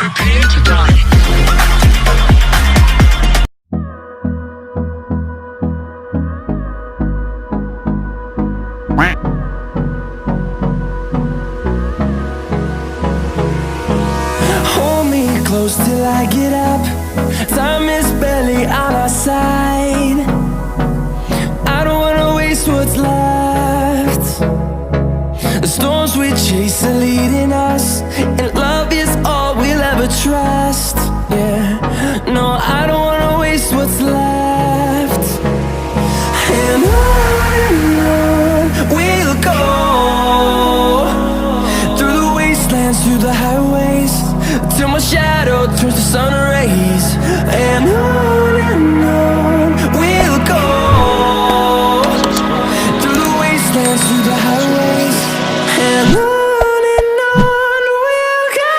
Prepare to die. Hold me close till I get up. Time is barely on our side. I don't wanna waste what's left. The storms we chase are leading us, and love is all we'll ever trust. Yeah, no, I don't wanna waste what's left. And on we'll go, through the wastelands, through the highways, till my shadow turns to sun rays. And on we'll go, through the wastelands, through the highways, and on we'll go.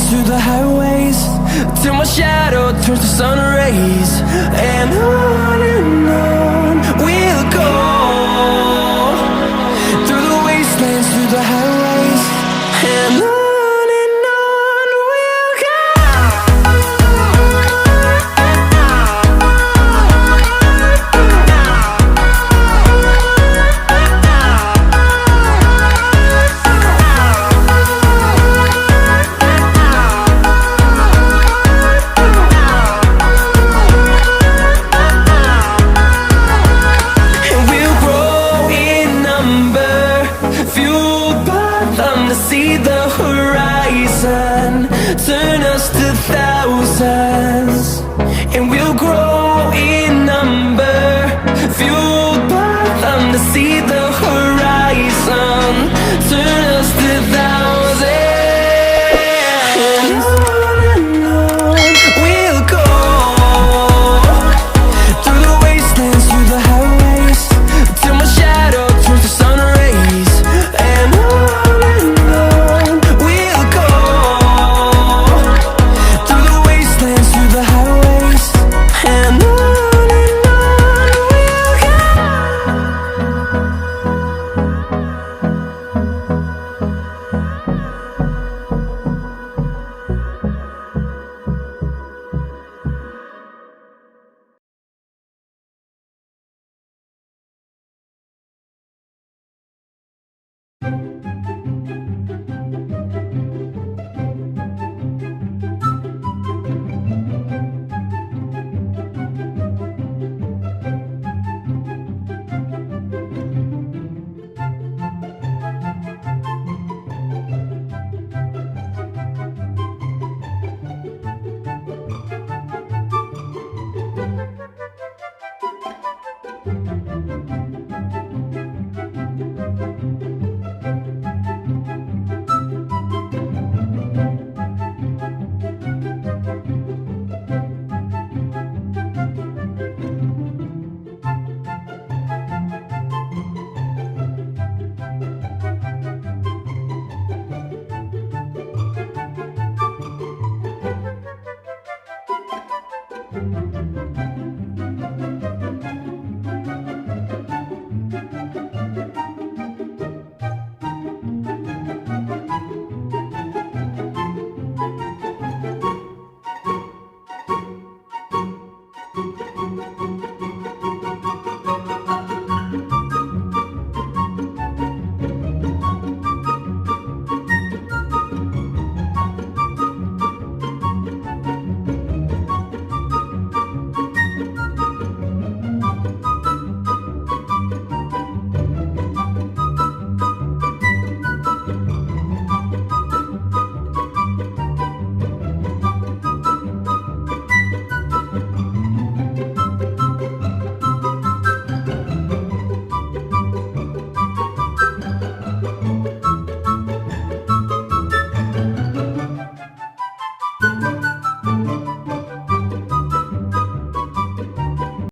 Through the highways, till my shadow turns to sun rays. And on we'll go, through the wastelands, through the highways, and on we'll go. See the horizon turn us to thousands, and we'll grow in number, fuel